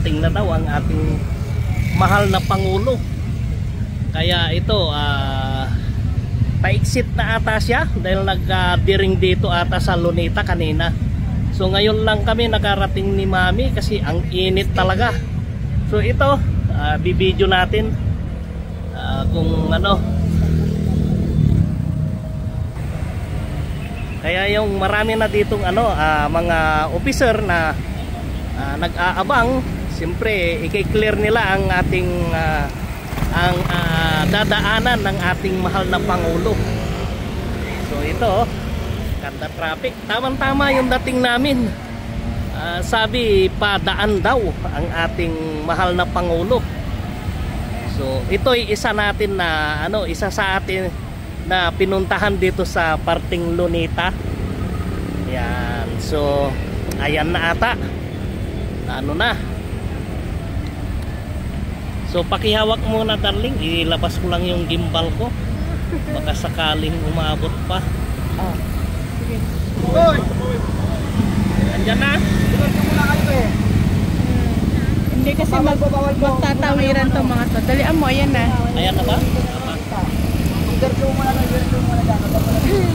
darating na daw ang ating mahal na Pangulo. Kaya ito pa-exit na ata siya dahil nag-diring dito ata sa Luneta kanina. So ngayon lang kami nakarating ni Mami kasi ang init talaga. So ito bibidyo natin kung ano. Kaya yung marami na ditong mga officer na nag-aabang, siyempre i-clear nila ang ating dadaanan ng ating mahal na Pangulo. So ito, ganda traffic. Tamang-tama yung dating namin. Sabi padaan daw ang ating mahal na Pangulo. So ito ay isa natin na isa sa atin na pinuntahan dito sa parting Luneta. Yan. So ayan na ata. Na. So pakihawak muna darling, ilabas ko lang yung gimbal ko. Baka sakaling umabot pa. Oh. Sige. Hoy. Andiyan na. Hindi kasi magtatawiran to mga to. Dalian mo, ayan na. Ayan na ba?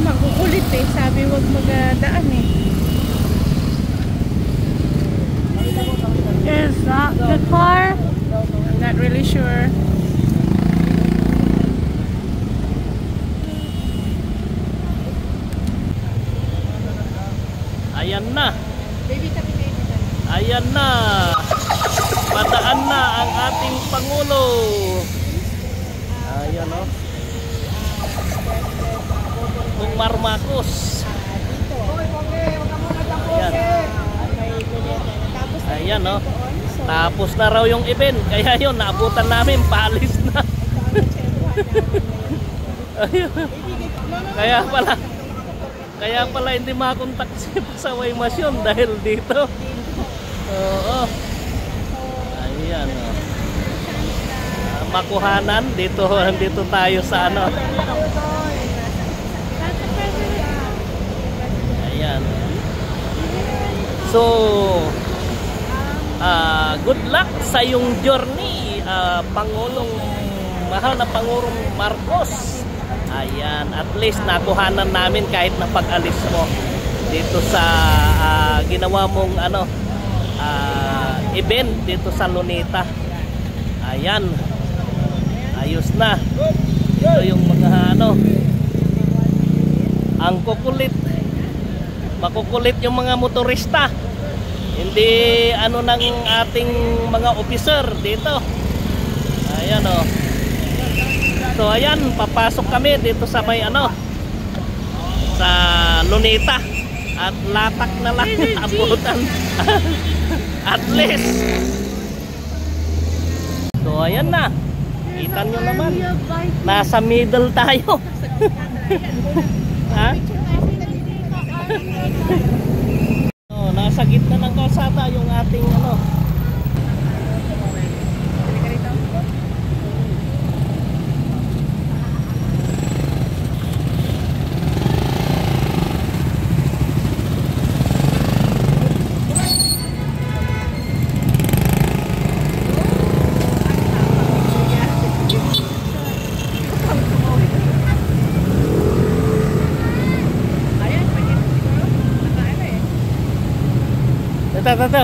Magukulit eh. Sabi wag magdaan eh. Is that the car? I'm not really sure. Ayan na. Ayan na. Padaan na ang ating Pangulo. Ayan o. Kung Marcos. Ayan. Ayan o. Tapos na raw yung event. Kaya yun, naabutan namin. Paalis na. Kaya pala hindi makontak si Pasaway Masyon dahil dito. Oo. Ayan o. Makuhanan. Dito tayo sa Ayan. So good luck sa iyong journey, mahal na Pangulong Marcos. Ayan, at least nakuhanan namin kahit na pag-alis mo dito sa ginawa mong event dito sa Luneta. Ayan, ayos na. Ito yung mga ang makukulit yung mga motorista. Hindi ng ating mga officer dito. Ayan o. So ayan, papasok kami dito sa may sa Luneta. At latak na lang abutan. At least. So ayan na. Kita nyo naman. Nasa middle tayo. Ha? Nasa gitna ng kalsada yung ating Ito.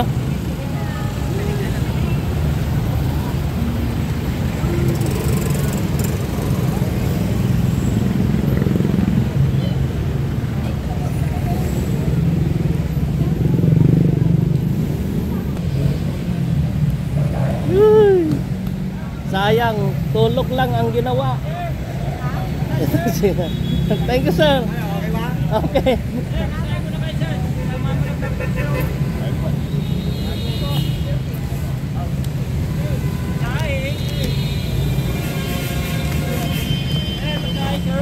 Sayang, tulog lang ang ginawa. Thank you, sir. Okay.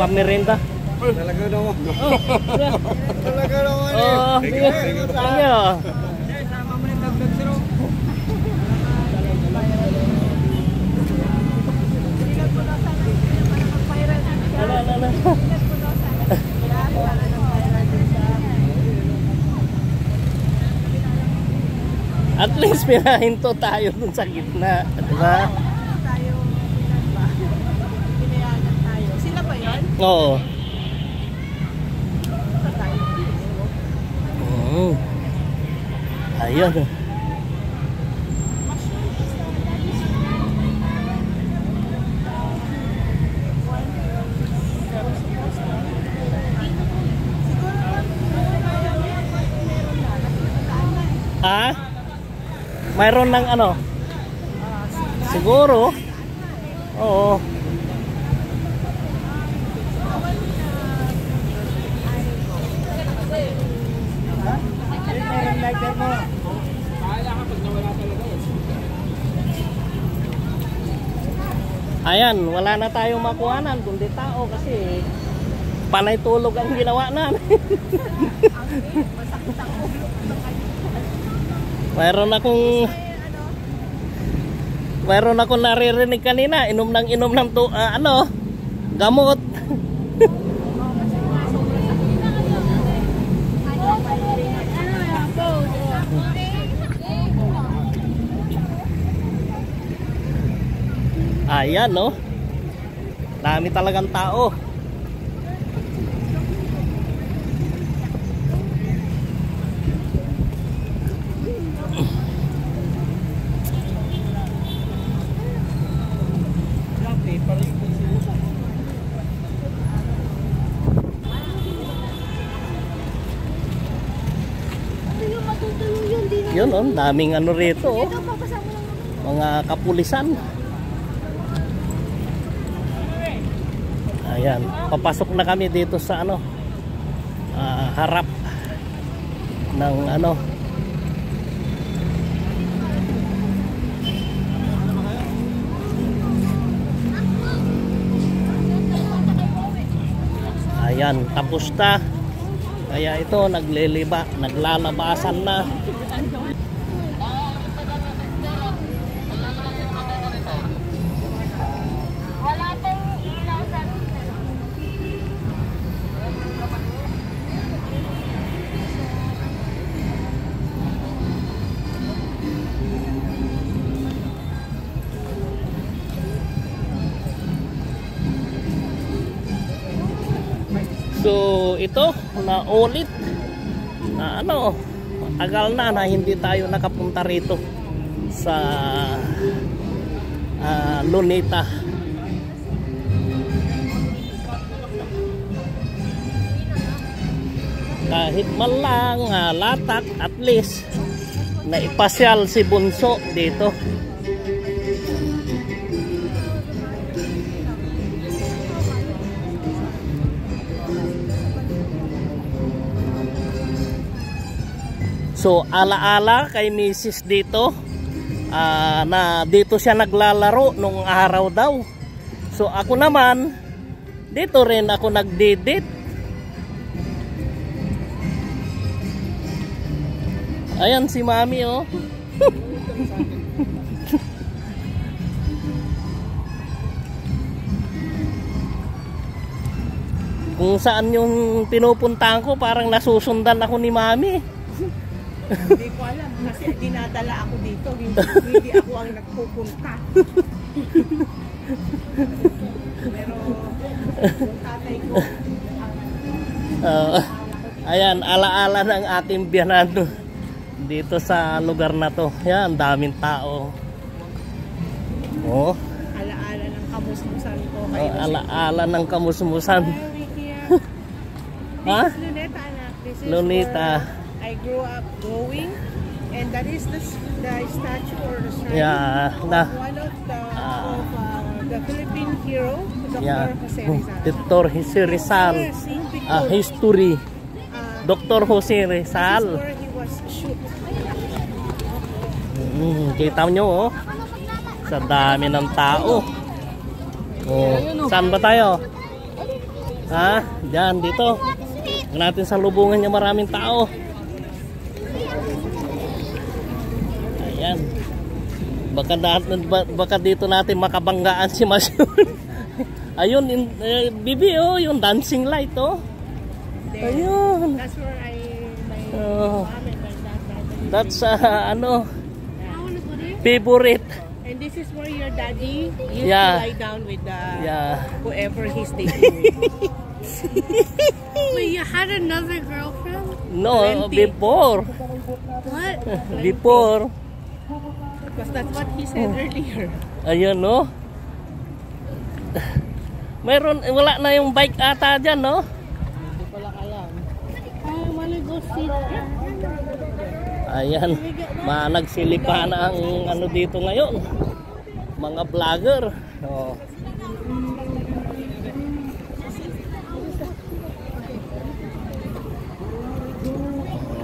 Pamerenda. Talaga naman. Talaga naman. Oh, thank you. At least pinahinto tayo dun sa gitna, di ba? Tayo, pinayagan tayo. Sila ba yun? Oo. Tayo. Ayun. Ah? Mayroon ng ano? Siguro. Oo. Ayan, wala na tayong makuhanan kundi tao kasi panay tulog ang ginawa namin. Mayroon akong naririnig kanina, inom ng gamot. Ayan, no? Dami talagang tao. Yun, oh, daming ano rito, oh. Mga kapulisan. Ayan, papasok na kami dito sa ano, harap ng ano. Ayan, tapos na. Kaya ito, naglalabasan na. So ito na ulit na ano, matagal na hindi tayo nakapunta rito sa Luneta. Kahit man lang latak, at least na ipasyal si Bunso dito. So alaala kay Mrs. dito na dito siya naglalaro nung araw daw. So ako naman dito rin ako nagdidit. Ayan si Mami, oh. Kung saan yung pinupuntahan ko parang nasusundan ako ni Mami. Hindi ko alam kasi dinadala ako dito, hindi ako ang nagpupunta. Pero yung tatay ko ayan, alaala ng ating biyanado dito sa lugar na to. Yan, daming tao. Oh, alaala ng kamusmusan ko. Alaala ng kamusmusan. Ha? This is Luneta, anak. This is Luneta. I grew up going, and that is the statue or the shrine Yeah, of one of the Philippine hero, Dr. Jose Rizal. Dr. Jose Rizal. History. Dr. Jose Rizal. This is where he was shoot. Kita nyo, oh. Sa dami ng tao. Oh, saan ba tayo? Ha? Diyan, dito. Tignan natin sa lubungan niya, maraming tao. Ayan. Baka dito natin makabanggaan si Masyon. Ayun, Bibi, oh, yung dancing light, oh. Ayun. That's where my Oh. mom and my dad. That's ano. favorite. And this is where your daddy used Yeah. to lie down with Yeah. whoever he's dating with. Wait, you had another girlfriend? No, 20. before. What? Before. Because that's what he said earlier. Ayun, no? Meron, wala na yung bike ata dyan, no? I wanna go see that. Ayan, nagsilip na ang ano dito ngayon. Mga vlogger. Oh.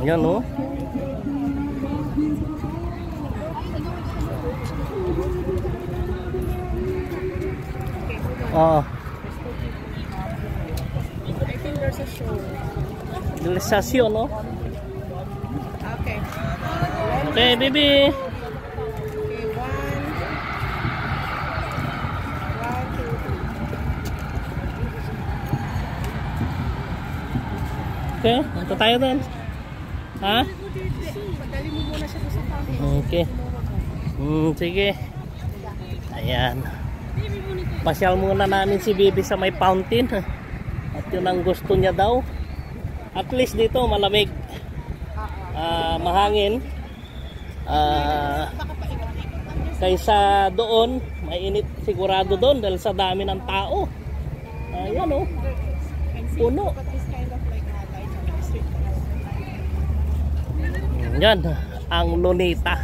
Ayan, no? Oh, I think there's a show. realisasyon, no? Okay. Okay, baby. Okay, one, two, three. Okay, punta tayo doon. Ha? Padali mo muna siya sa fountain. Okay. Sige. Ayan. Pasyal muna namin si Bibi sa may fountain. At yun ang gusto niya daw. At least dito malamig. Mahangin. Kaysa doon, mainit sigurado doon dahil sa dami ng tao. Ayan, oh. Puno. Yan, ang Luneta.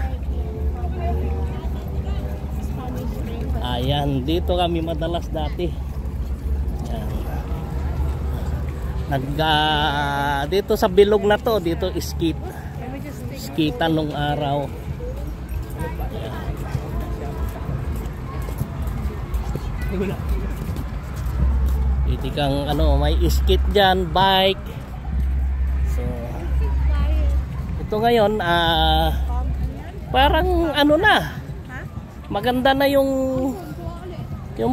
Ayan, dito kami madalas dati. Ayan. Dito sa bilog na to, dito skit. Skitan nung araw. Ayan. Pwede kang ano, may skit dyan, bike. So, ito ngayon, parang ano na, maganda na yung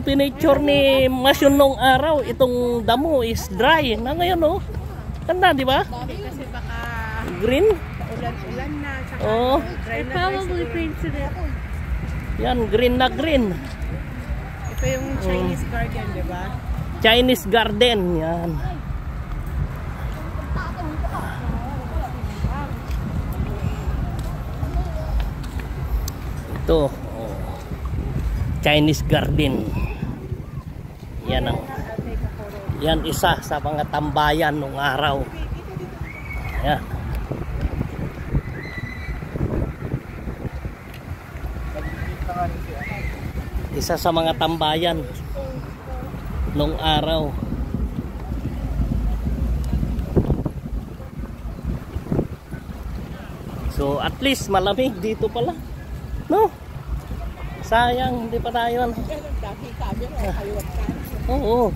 pinicture ni Masyon nung araw. Itong damo is dry na ngayon, oh. Ganda, di ba? Kasi baka Green. ulan na. Tsaka Oh, dry I na probably siguro. painted it. yan, green na green. Ito yung Chinese garden, di ba? Chinese garden, yan. Ito, oh. Chinese garden. Yan ang, yan isa sa mga tambayan nung araw. Ayan. Isa sa mga tambayan nung araw. So at least malamig dito pala, no? Sayang hindi pa tayo. Dami camera, kaliwat ka. Oo.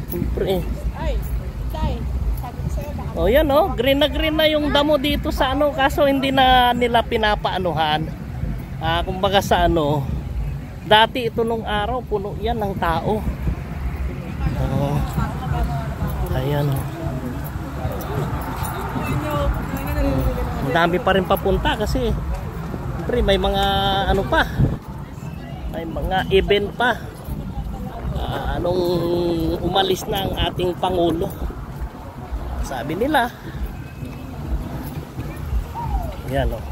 Siyempre. Ay, tay, sabi ko sa'yo, baka Oh, yan, oh. Green na yung damo dito sa ano, kaso hindi na nila pinapaanuhan. Kumbaga sa ano, dati ito nung araw puno yan ng tao. Oh. Ayan, oh. Ang dami pa rin papunta kasi siyempre may mga ano pa, may mga event pa. Anong umalis na ang ating Pangulo, sabi nila. Yan, oh.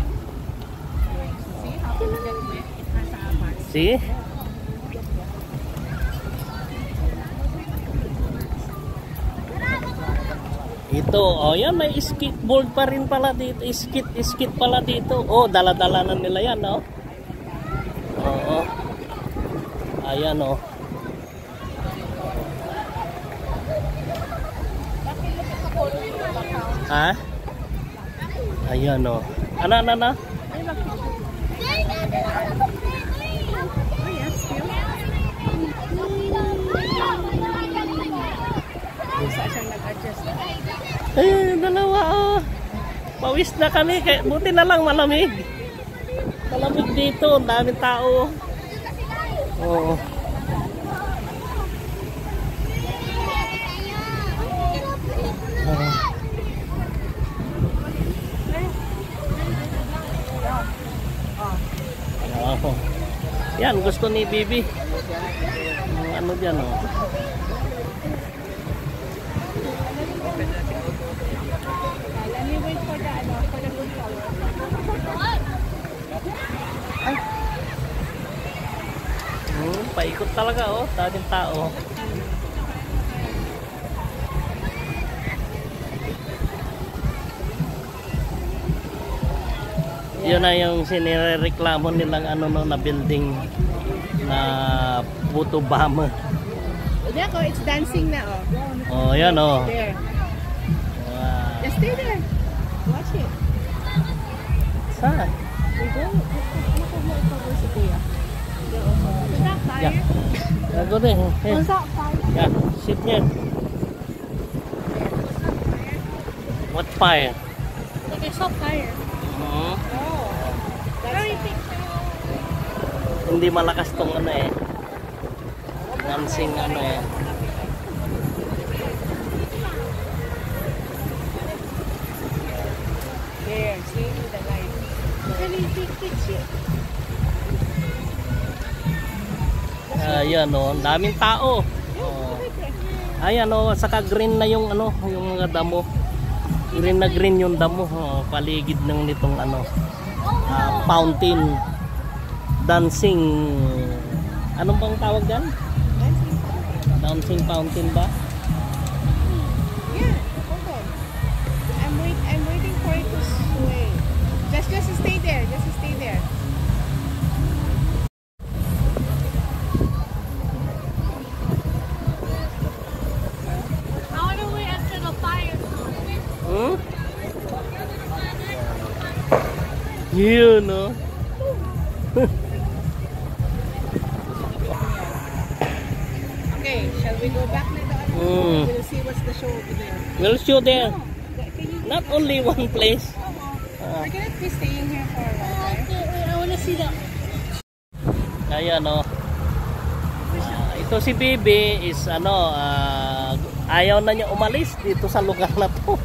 See? Ito, oh, yan, may skateboard pa rin pala dito. Skit pala dito. Oh, dala-dala na nila yan, oh. Oo. Ayan, oh. Ha? Ayan, oh. Ano? Ay, dalawa, oh. Pawis na kami. Buti na lang malamig. Malamig dito. Ang daming tao. Oo. Yan, gusto ni Bibi. Yung ano dyan, oh. Let me wait for the, for the good color. Paikot talaga, oh. Daming tao. Yun na yung sinireklamo nilang ano no, na building na Puto Bama. Look, oh, it's dancing na, oh. Oh, yan, oh. There. Wow. Just stay there. Watch it. Saan? We go. Ano ko mo i-cover si Kuya? Is that fire? Yeah. Gago din. Was that fire? Yeah, sit here. What fire? Like I saw fire. Hmm? Oh. Very big. Hindi malakas tong ano eh. Dancing ano eh. There. See the light. Very big shit. Ayan oh, ang daming tao. Oh. Ayan oh, saka green na yung ano, yung mga damo. Green na green yung damo, oh, paligid ng nitong ano, fountain dancing. Anong bang tawag diyan? Dancing fountain ba? Yeah. Hold on. I'm waiting for it to sway. Just stay there. Just stay there. I want to wait after the fire. Hmm? Yun no. Okay, shall we go back na doon? We'll see what's the show over there. We'll show there. Can you, Not only one place. we're gonna be staying here for a while. Okay, wait, I want to see that. Ayan no. Ito si Bibi is ano, ayaw na niya umalis dito sa lugar na to.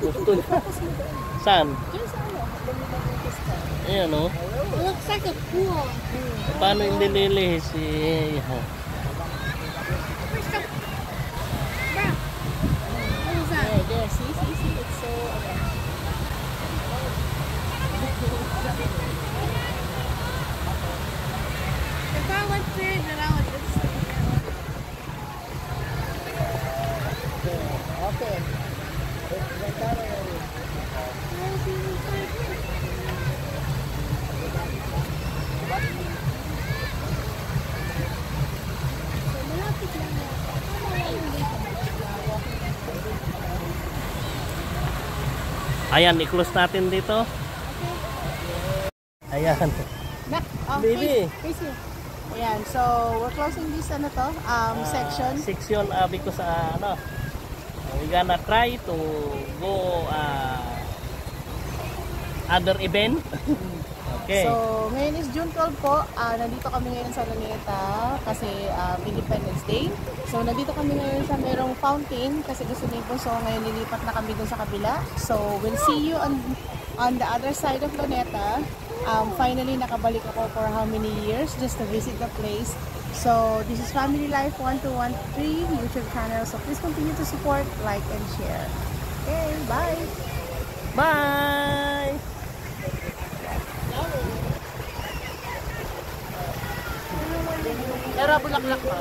Gusto niya. Saan? Ayan no. It looks like a pool. Paano hindi lilihis si... Where's the... Bruh. What is that? There. See, it's so. If I went there, then I would just... Okay. Ayan, i-close natin dito. Ayan. Back. Oh, Baby. face here. Ayan, so we're closing this ano to, section. Section because ano, we gonna try to go other event. Okay. So, ngayon is June 12 po. Nandito kami ngayon sa Luneta kasi Independence Day. So, nandito kami ngayon sa merong fountain kasi gusto ni Bunso ngayon lilipat na kami dun sa kabila. So, we'll see you on the other side of Luneta. Finally, nakabalik ako for how many years just to visit the place. So, this is Family Life 1213 YouTube channel. So, please continue to support, like, and share. Okay, bye! Bye! Pero bulaklak pa.